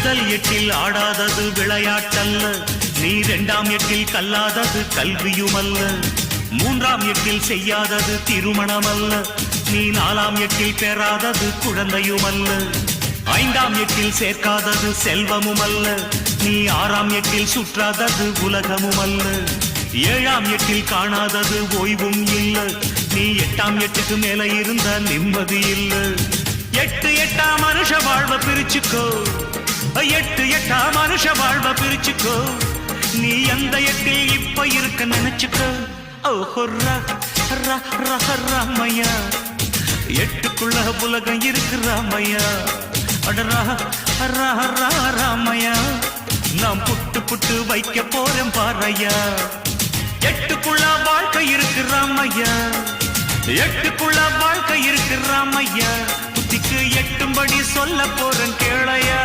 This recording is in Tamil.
முதல் எட்டில் ஆடாதது விளையாட்டல்ல, நீ இரண்டாம் எட்டில் கல்லாதது கல்வியுமல்ல. மூன்றாம் எட்டில் செய்யாதது திருமணமல்ல, நீ நாலாம் எட்டில் பெறாதது குழந்தையுமல்ல. ஐந்தாம் எட்டில் சேர்க்காதது செல்வமுமல்ல, நீ ஆறாம் எட்டில் சுற்றாதது உலகமுமல்ல. ஏழாம் எட்டில் காணாதது ஓய்வும் இல்ல, நீ எட்டாம் எட்டுக்கு மேல இருந்த நிம்மதி இல்ல. எட்டு எட்டா மனுஷ வாழ்வ பிரிச்சுக்கோ, எட்டு எட்டா மனுஷ வாழ்வ பிரிச்சுக்கோ. நீ எந்த எட்டில் இப்ப இருக்க நினைச்சுக்கோ. ஓஹோ ராமையா, எட்டுக்குள்ள உலகம் இருக்கு ராமையா. ராமையா, நாம் புட்டு புட்டு வைக்க போறேன் பாறையா. எட்டுக்குள்ள வாழ்க்கை இருக்கு ராமையா, எட்டுக்குள்ள வாழ்க்கை இருக்கு ராமையா. புத்திக்கு எட்டும்படி சொல்ல போறேன் கேளையா.